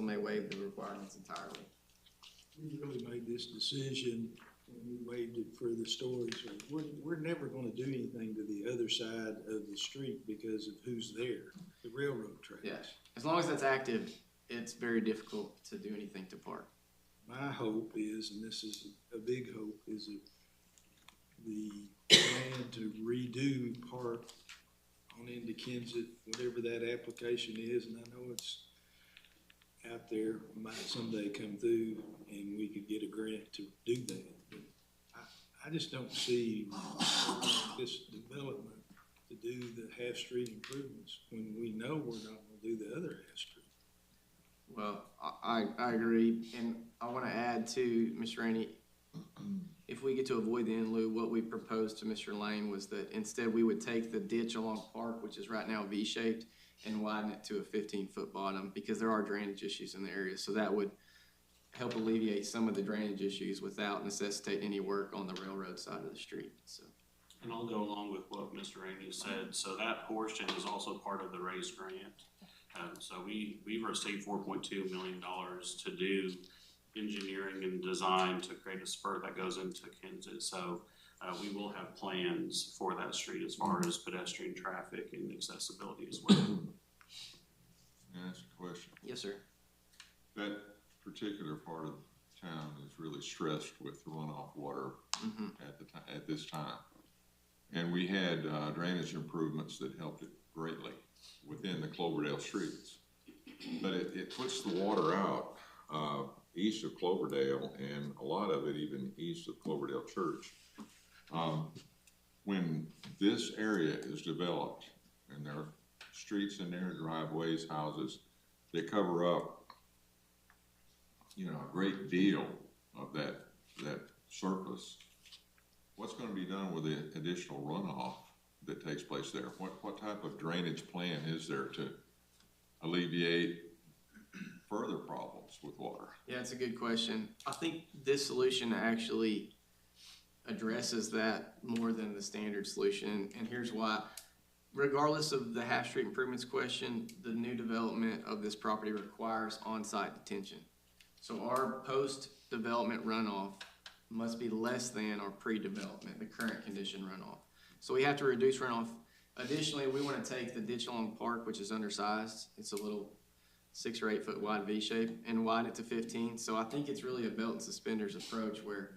may waive the requirements entirely. We really made this decision when we waived it for the storage. We're never going to do anything to the other side of the street because of who's there, the railroad tracks. Yeah, as long as that's active, it's very difficult to do anything to park. My hope is, and this is a big hope, is that the plan to redo Park on into Kensett, whatever that application is, and I know it's out there, might someday come through and we could get a grant to do that. But I just don't see this development to do the half-street improvements when we know we're not going to do the other half-street. Well, I agree, and I want to add to Mr. Rainey, if we get to avoid the in lieu, what we proposed to Mr. Lane was that instead we would take the ditch along Park, which is right now V-shaped, and widen it to a 15-foot bottom because there are drainage issues in the area. So that would help alleviate some of the drainage issues without necessitating any work on the railroad side of the street. So. And I'll go along with what Mr. Rainey said. So that portion is also part of the RAISE grant. So we've received $4.2 million to do engineering and design to create a spur that goes into Kensett. So we will have plans for that street as far as pedestrian traffic and accessibility as well. Can I ask a question? Yes, sir. That particular part of town is really stressed with runoff water at this time. And we had drainage improvements that helped it greatly within the Cloverdale streets. But it puts the water out east of Cloverdale, and a lot of it even east of Cloverdale Church. When this area is developed, and there are streets in there, driveways, houses, they cover up, you know, a great deal of that surface. What's going to be done with the additional runoff that takes place there? What type of drainage plan is there to alleviate further problems with water? Yeah, it's a good question. I think this solution actually addresses that more than the standard solution, and here's why. Regardless of the half-street improvements question, the new development of this property requires on-site detention. So our post-development runoff must be less than our pre-development, the current condition runoff. So we have to reduce runoff. Additionally, we want to take the ditch along Park, which is undersized. It's a little 6 or 8 foot wide V shape, and widen it to 15. So I think it's really a belt and suspenders approach where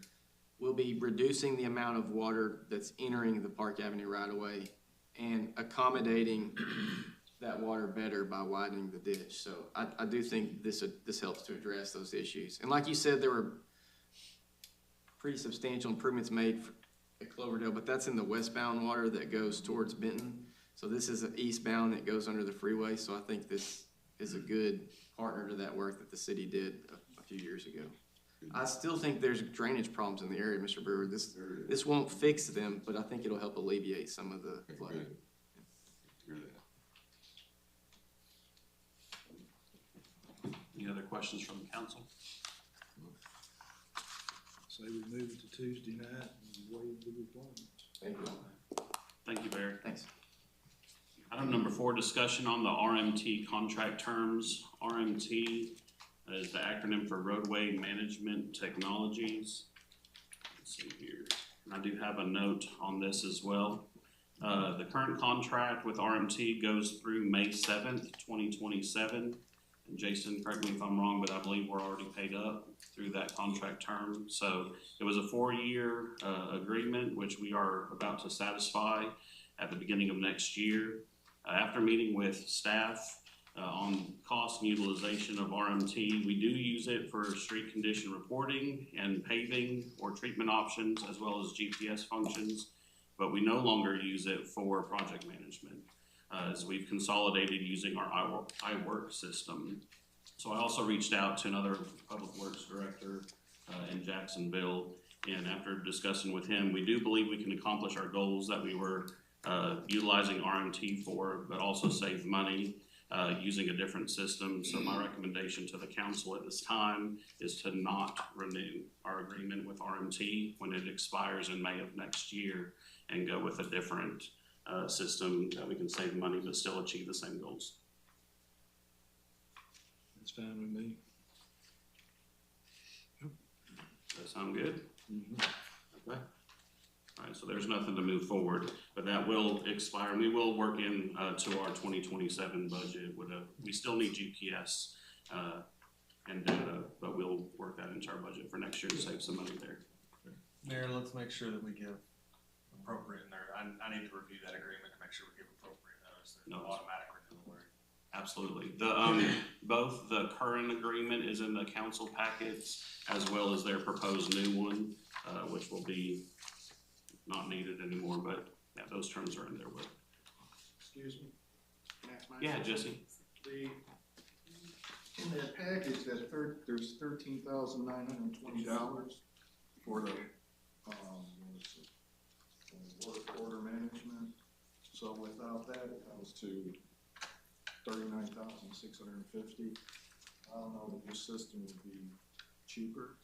we'll be reducing the amount of water that's entering the Park Avenue right away and accommodating that water better by widening the ditch. So I do think this helps to address those issues. And like you said, there were pretty substantial improvements made at Cloverdale, but that's in the westbound water that goes towards Benton. So this is an eastbound that goes under the freeway. So I think this is a good partner to that work that the city did a few years ago. I still think there's drainage problems in the area, Mr. Brewer. This won't fix them, but I think it'll help alleviate some of the flooding. Any other questions from the council? Say we move it to Tuesday night and waive the requirements. Thank you. Thank you, Barry. Thanks. Item number 4, discussion on the RMT contract terms. RMT is the acronym for Roadway Management Technologies. Let's see here. And I do have a note on this as well. The current contract with RMT goes through May 7th, 2027. And Jason, correct me if I'm wrong, but I believe we're already paid up through that contract term. So it was a 4-year agreement, which we are about to satisfy at the beginning of next year. After meeting with staff on cost and utilization of RMT, we do use it for street condition reporting and paving or treatment options, as well as GPS functions, but we no longer use it for project management. As we've consolidated using our iWork system. So I also reached out to another public works director in Jacksonville, and after discussing with him, we do believe we can accomplish our goals that we were utilizing RMT for, but also save money using a different system. So my recommendation to the council at this time is to not renew our agreement with RMT when it expires in May of next year and go with a different system that we can save money but still achieve the same goals. That's fine with me. Does that sound good? Mhm. Okay. Alright, so there's nothing to move forward, but that will expire, and we will work in, to our 2027 budget with we still need GPS, and data, but we'll work that into our budget for next year to save some money there. Mayor, let's make sure that we give appropriate in there. I need to review that agreement to make sure we give appropriate notice. There's no automatic renewal. Absolutely. Both the current agreement is in the council packets as well as their proposed new one, which will be not needed anymore, but yeah, those terms are in there with. Excuse me? Can I ask my Yeah, question? Jesse. In that package, there's $13,920 for the, what is it? Work order management. So without that, it comes to $39,650. I don't know that this system would be cheaper,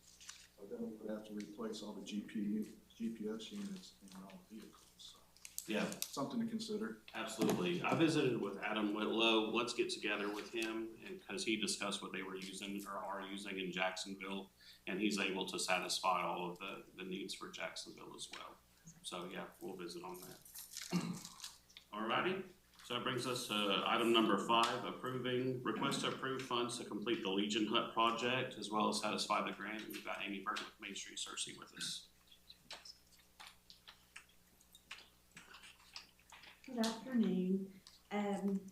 but then we would have to replace all the GPS units in all vehicles, so Yeah, something to consider. absolutely. I visited with Adam Whitlow. Let's get together with him, and because he discussed what they were using or are using in Jacksonville, and he's able to satisfy all of the needs for Jacksonville as well. So yeah, we'll visit on that. Alrighty, so that brings us to item number 5, request to approve funds to complete the Legion Hut project as well as satisfy the grant. We've got Amy Burton with Main Street Searcy with us. Good afternoon.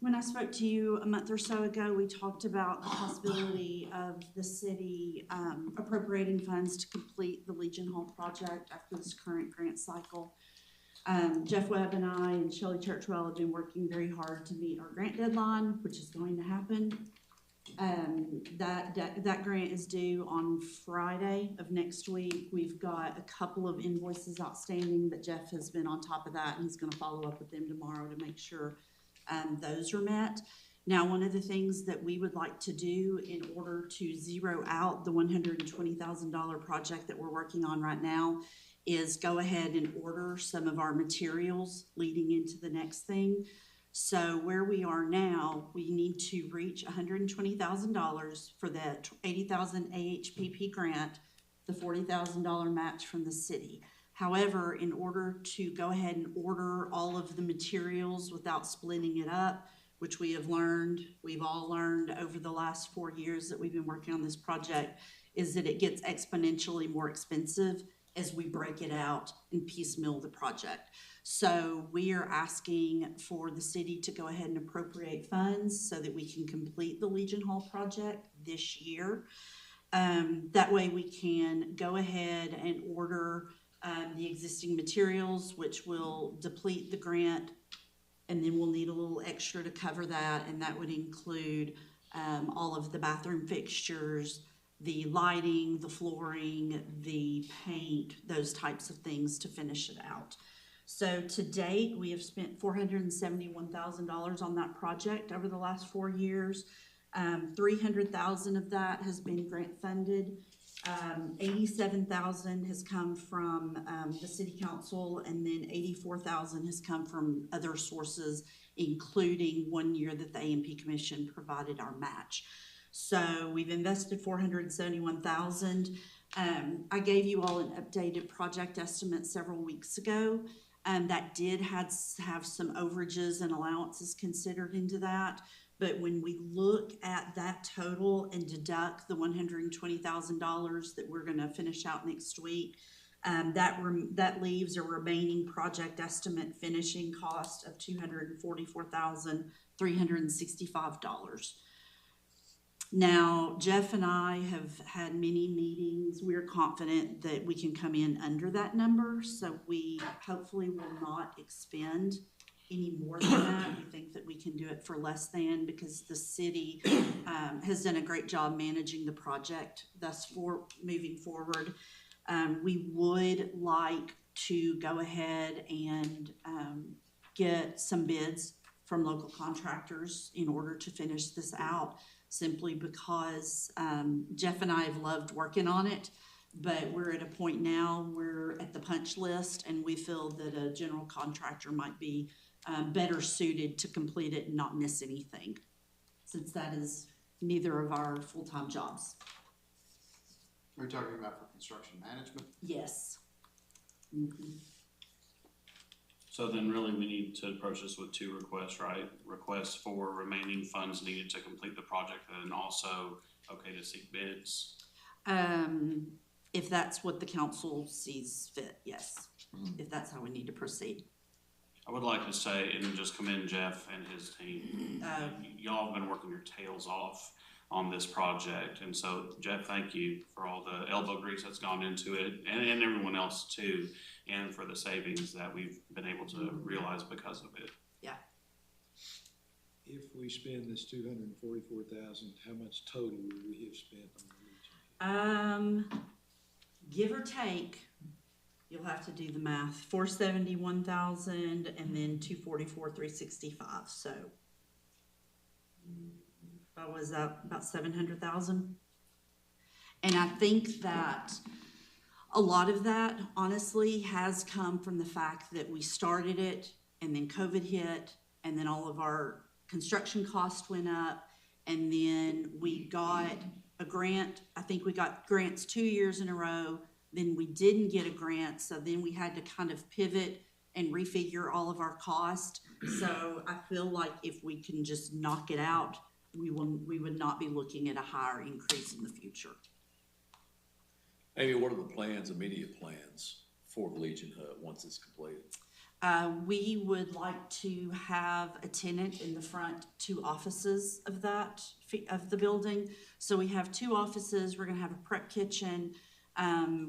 When I spoke to you a month or so ago, we talked about the possibility of the city appropriating funds to complete the Legion Hall project after this current grant cycle. Jeff Webb and I and Shelley Churchwell have been working very hard to meet our grant deadline, which is going to happen. That grant is due on Friday of next week. We've got a couple of invoices outstanding that Jeff has been on top of that, and he's gonna follow up with them tomorrow to make sure those are met. Now, one of the things that we would like to do in order to zero out the $120,000 project that we're working on right now is go ahead and order some of our materials leading into the next thing. So where we are now, we need to reach $120,000 for the $80,000 AHPP grant, the $40,000 match from the city. However, in order to go ahead and order all of the materials without splitting it up, which we've all learned over the last 4 years that we've been working on this project, is that it gets exponentially more expensive as we break it out and piecemeal the project. So we are asking for the city to go ahead and appropriate funds so that we can complete the Legion Hall project this year. That way we can go ahead and order the existing materials, which will deplete the grant, and then we'll need a little extra to cover that, and that would include all of the bathroom fixtures, the lighting, the flooring, the paint, those types of things to finish it out. So to date, we have spent $471,000 on that project over the last 4 years. $300,000 of that has been grant funded. $87,000 has come from the city council, and then $84,000 has come from other sources, including 1 year that the A&P Commission provided our match. So we've invested $471,000. I gave you all an updated project estimate several weeks ago. That did have some overages and allowances considered into that. But when we look at that total and deduct the $120,000 that we're gonna finish out next week, that leaves a remaining project estimate finishing cost of $244,365. Now, Jeff and I have had many meetings. We're confident that we can come in under that number, so we hopefully will not expend any more than that. We think that we can do it for less than, because the city has done a great job managing the project thus for moving forward. We would like to go ahead and get some bids from local contractors in order to finish this out, simply because Jeff and I have loved working on it, but we're at a point now, we're at the punch list, and we feel that a general contractor might be better suited to complete it and not miss anything, since that is neither of our full-time jobs. Are you talking about for construction management? Yes. Mhm. So then really we need to approach this with two requests, right? Requests for remaining funds needed to complete the project and then also, okay, to seek bids. If that's what the council sees fit, yes, if that's how we need to proceed. I would like to say, and just commend Jeff and his team. Y'all have been working your tails off on this project. And so Jeff, thank you for all the elbow grease that's gone into it and everyone else too. And for the savings that we've been able to realize because of it. Yeah. If we spend this $244,000, how much total will we have spent on the Legion? Give or take, you'll have to do the math, 471,000 and then 244,365, so. What was that, about 700,000? And I think that a lot of that honestly has come from the fact that we started it and then COVID hit and then all of our construction costs went up and then we got a grant. I think we got grants 2 years in a row, then we didn't get a grant, so then we had to kind of pivot and refigure all of our costs. So I feel like if we can just knock it out, we would not be looking at a higher increase in the future. Amy, what are the plans, immediate plans for the Legion Hut once it's completed? We would like to have a tenant in the front 2 offices of the building. So we have 2 offices. We're gonna have a prep kitchen.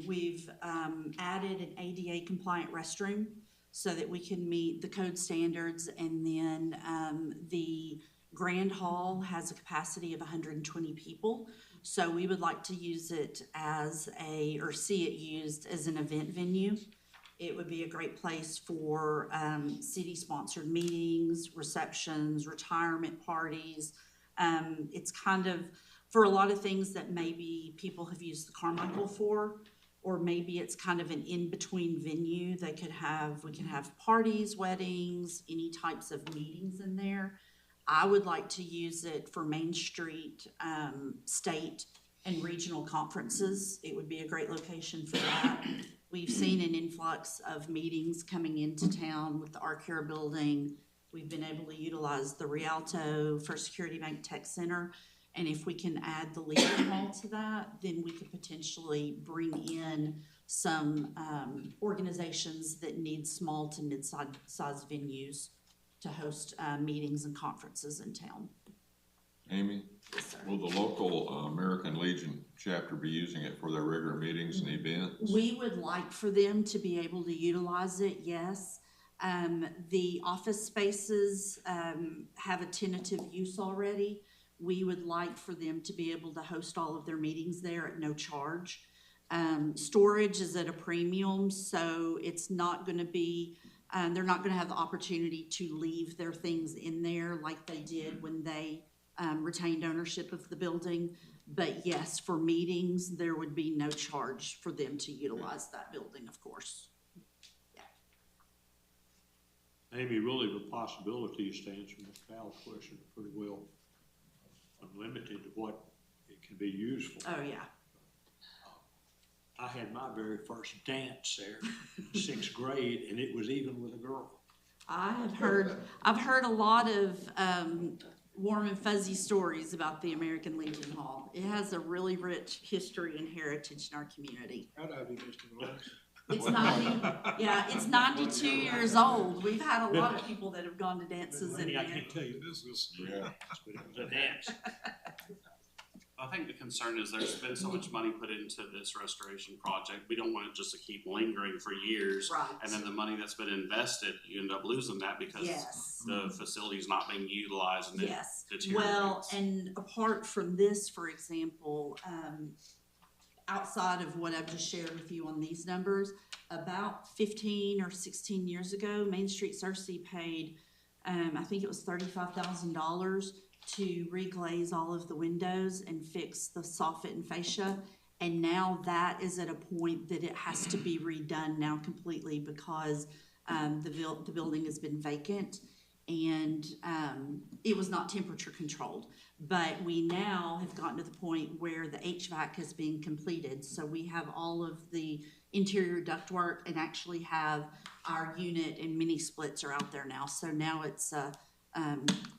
We've added an ADA compliant restroom so that we can meet the code standards. And then the Grand Hall has a capacity of 120 people. So we would like to use it as or see it used as an event venue. It would be a great place for city-sponsored meetings, receptions, retirement parties. It's kind of for a lot of things that maybe people have used the Carmichael for, or maybe it's kind of an in-between venue. We can have parties, weddings, any types of meetings in there. I would like to use it for Main Street, state, and regional conferences. It would be a great location for that. We've seen an influx of meetings coming into town with the Arcare building. We've been able to utilize the Rialto First Security Bank Tech Center. And if we can add the Legion Hall to that, then we could potentially bring in some organizations that need small to mid-sized venues to host meetings and conferences in town. Amy, Yes, sir. will the local American Legion chapter be using it for their regular meetings and events? We would like for them to be able to utilize it, yes. The office spaces have a tentative use already. We would like for them to be able to host all of their meetings there at no charge. Storage is at a premium, so it's not gonna be, they're not gonna have the opportunity to leave their things in there like they did when they retained ownership of the building. But yes, for meetings, there would be no charge for them to utilize that building, of course. Amy, really the possibilities to answer Ms. Powell's question pretty well unlimited to what it can be used for. Oh, yeah. I had my very first dance there in 6th grade, and it was even with a girl. I've heard a lot of warm and fuzzy stories about the American Legion Hall. It has a really rich history and heritage in our community. Proud of you, Mr. Lawrence. It's 92 years old. We've had a lot of people that have gone to dances in Maybe I there. can't tell you business, Yeah. but it was a dance. I think the concern is there's been so much money put into this restoration project. We don't want it just to keep lingering for years. Right. And then the money that's been invested, you end up losing that because Yes. the facility's not being utilized and Yes. it deteriorates. Well, and apart from this, for example, outside of what I've just shared with you on these numbers, about 15 or 16 years ago, Main Street Searcy paid, I think it was $35,000 to reglaze all of the windows and fix the soffit and fascia. And now that is at a point that it has to be redone now completely because the building has been vacant. and, it was not temperature controlled. But we now have gotten to the point where the HVAC has been completed, so we have all of the interior ductwork and actually have our unit and mini splits are out there now. So now it's a,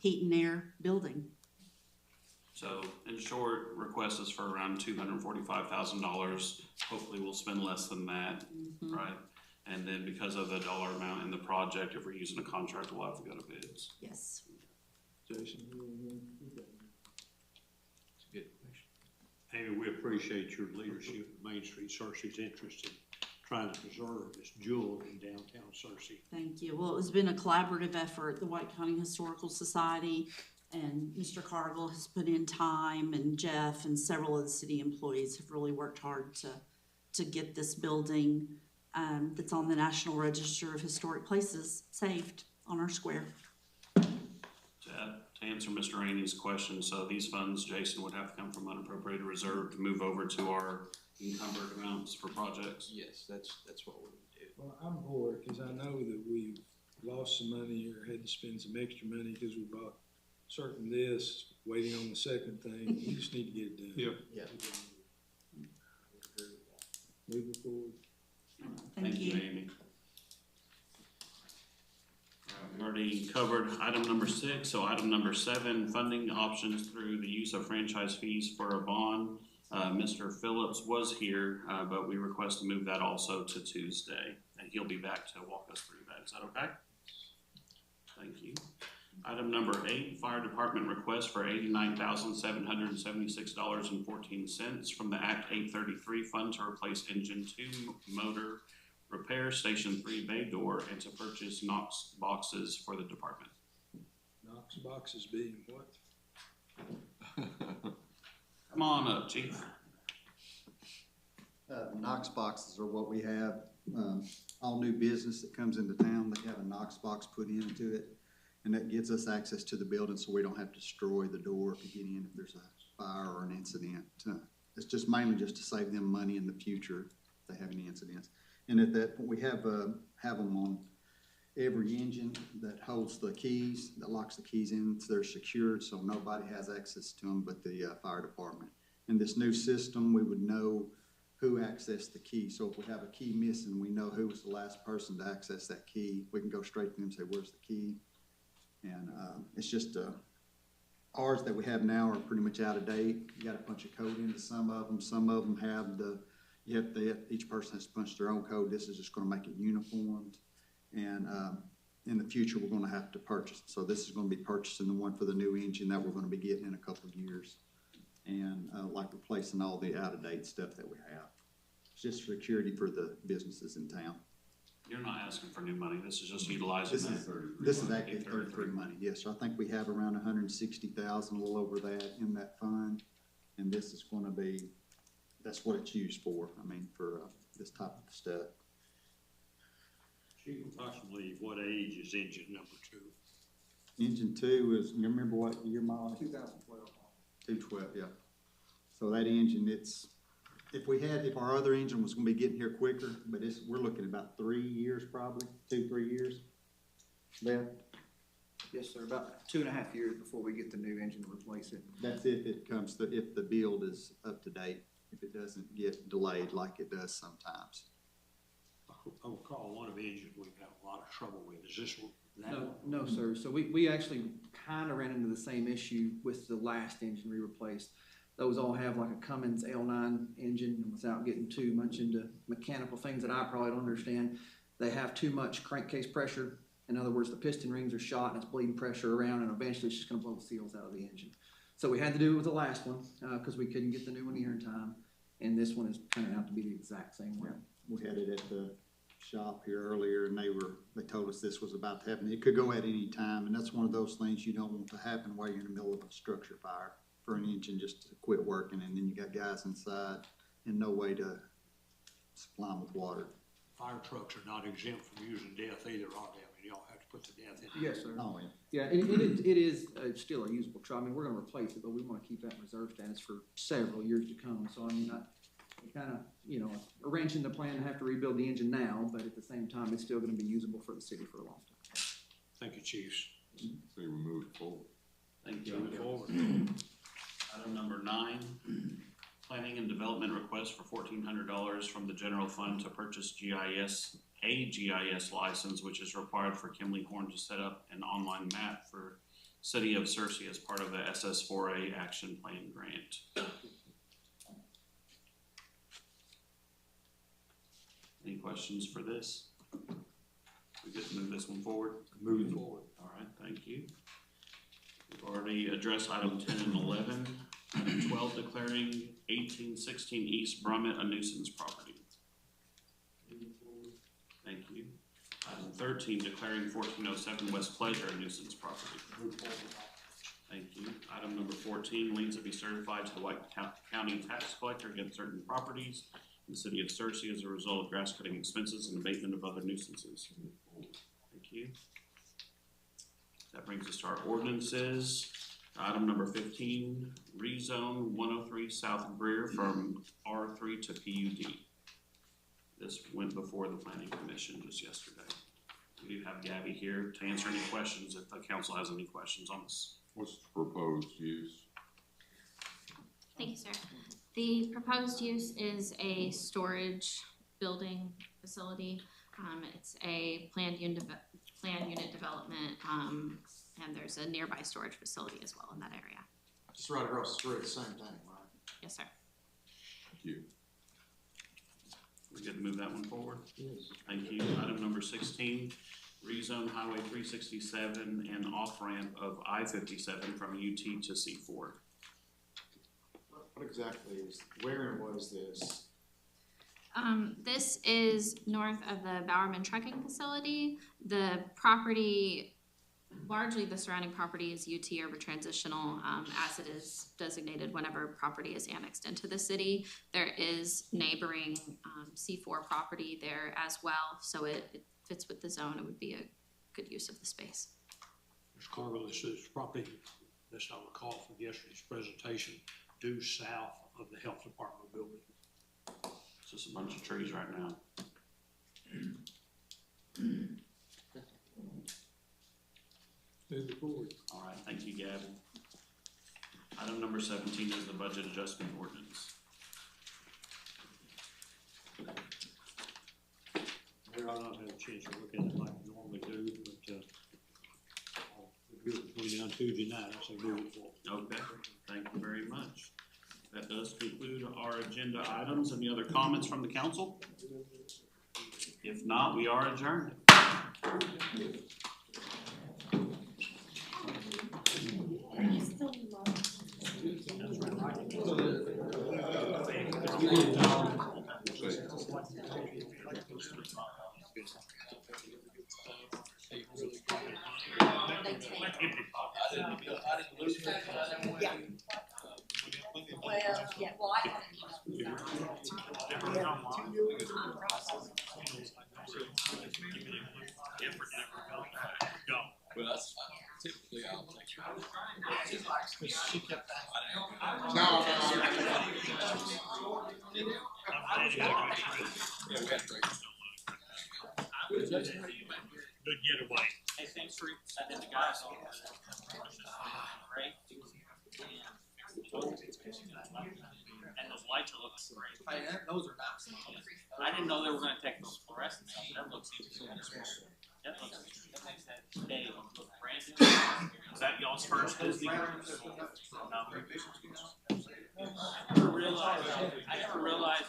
heat and air building. So in short, request is for around $245,000. Hopefully we'll spend less than that, right? And then because of the dollar amount in the project, if we're using a contract, we'll have to go to bids. Yes. Jason, It's a good question. Amy, we appreciate your leadership in Main Street, Searcy's interest in trying to preserve this jewel in downtown Searcy. Thank you. Well, it's been a collaborative effort. The White County Historical Society and Mr. Cargill has put in time, and Jeff and several of the city employees have really worked hard to get this building that's on the National Register of Historic Places saved on our square. To answer Mr. Rainey's question, so these funds, Jason, would have to come from unappropriated reserve to move over to our encumbered amounts for projects? Yes, that's what we would do. well, I'm for it, cause I know that we've lost some money or had to spend some extra money, cause we bought certain this, waiting on the second thing. We just need to get it done. Yeah. Yeah. Moving forward. Thank you. Amy. We've already covered item number 6, so item number 7, funding options through the use of franchise fees for a bond. Mr. Phillips was here, but we request to move that also to Tuesday, and he'll be back to walk us through that. Is that okay? Thank you. Item number 8, fire department request for $89,776.14 from the Act 833 fund to replace engine 2 motor, repair station 3 bay door, and to purchase Knox boxes for the department. Knox boxes being what? Come on up, chief. Knox boxes are what we have, all new business that comes into town, they have a Knox box put into it. And that gives us access to the building so we don't have to destroy the door to get in if there's a fire or an incident. It's just mainly just to save them money in the future if they have any incidents. And at that point, we have them on every engine that holds the keys, that locks the keys in. So they're secured, so nobody has access to them but the fire department. In this new system, we would know who accessed the key. So if we have a key missing, we know who was the last person to access that key. We can go straight to them and say, where's the key? And it's just ours that we have now are pretty much out of date. You got to punch a code into some of them. Some of them have each person has to punch their own code. This is just going to make it uniformed. And in the future, we're going to have to purchase. So this is going to be purchasing the one for the new engine that we're going to be getting in a couple of years. And like replacing all the out of date stuff that we have. It's just security for the businesses in town. You're not asking for new money. This is just utilizing This is actually 33 money, yes, sir. I think we have around 160,000, a little over that in that fund. And this is gonna be, that's what it's used for, I mean, for this type of stuff. Chief, approximately what age is engine number 2? Engine 2 is, you remember what year model? 2012. 212, yeah. So that engine, if our other engine was gonna be getting here quicker, but we're looking at about 3 years probably, 2-3 years left. Yes, sir, about 2.5 years before we get the new engine to replace it. That's if if the build is up to date, if it doesn't get delayed like it does sometimes. I recall one of the engines we've had a lot of trouble with. Is this that No, one? no, sir. So we actually kind of ran into the same issue with the last engine we replaced. Those all have like a Cummins L9 engine, and without getting too much into mechanical things that I probably don't understand, they have too much crankcase pressure. In other words, the piston rings are shot and it's bleeding pressure around, and eventually it's just going to blow the seals out of the engine. So we had to do it with the last one because we couldn't get the new one here in time, and this one is turning out to be the exact same way. We had it at the shop here earlier, and they told us this was about to happen. It could go at any time, and that's one of those things you don't want to happen while you're in the middle of a structure fire, for an engine just to quit working, and then you got guys inside and no way to supply them with water. Fire trucks are not exempt from using death either, are they? I mean, y'all have to put the death in. Yes, sir. Oh, Yeah, it is still a usable truck. I mean, we're going to replace it, but we want to keep that in reserve status for several years to come. So, I mean, kind of, a wrench in the plan to have to rebuild the engine now, but at the same time, it's still going to be usable for the city for a long time. Thank you, chiefs. Say we move it forward. Thank you. Item number 9, planning and development request for $1,400 from the general fund to purchase a GIS license, which is required for Kimley Horn to set up an online map for City of Searcy as part of the SS4A Action Plan grant. Any questions for this? We good to move this one forward? Moving forward. All right, thank you. We've already addressed item 10 and 11. Item 12, declaring 1816 East Brummett a nuisance property. Thank you. Item 13, declaring 1407 West Pleasure a nuisance property. Thank you. Item number 14, liens to be certified to the White County tax collector against certain properties in the city of Searcy as a result of grass cutting expenses and abatement of other nuisances. Thank you. That brings us to our ordinances. Item number 15, rezone 103 South Greer from R3 to PUD. This went before the planning commission just yesterday. We do have Gabby here to answer any questions if the council has any questions on this. What's the proposed use? Thank you, sir. The proposed use is a storage building facility. It's a planned unit development, and there's a nearby storage facility as well in that area. Just right across the street, same thing, right? Yes, sir. Thank you. We good to move that one forward? Yes. Thank you. Item number 16, rezone Highway 367 and off-ramp of I-57 from UT to C4. What exactly is, where and what is this? This is north of the Bowerman Trucking Facility. The property, largely the surrounding property is UT Urban Transitional, as it is designated whenever property is annexed into the city. There is neighboring C4 property there as well, so it fits with the zone. It would be a good use of the space. Ms. Carville, this is property, that's I recall from yesterday's presentation, due south of the health department building. Just a bunch of trees right now. Move it forward. All right, thank you, Gavin. Item number 17 is the budget adjustment ordinance. Mayor, I've not had a chance to look at it like I normally do, but, I'll review it between now and Tuesday night, I say move it forward. Okay, thank you very much. That does conclude our agenda items. Any other comments from the council? If not, we are adjourned. Well, yeah, well, I haven't. Well, that's typically I'll take Good getaway. Hey, thanks for sending the guys on. Right? And those lights are looking great. Hey, those are nice. I didn't know they were gonna take those fluorescent out. That looks even. That makes that day look brand new. Is that y'all's first Disney? I never realized.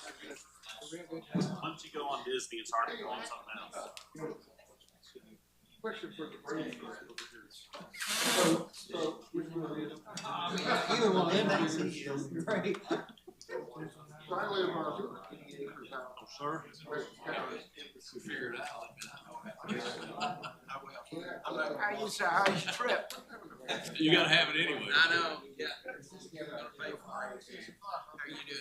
Once you go on Disney, it's hard to go on something else. Either one of them is great. Oh, sir? figure it out. How you, sir, how's your trip? You gotta have it anyway. I know, yeah. How you doing?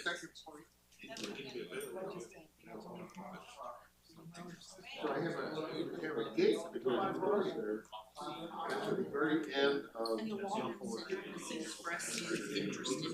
So I have a gate between the doors there. At the very end of. And the water. Express interest in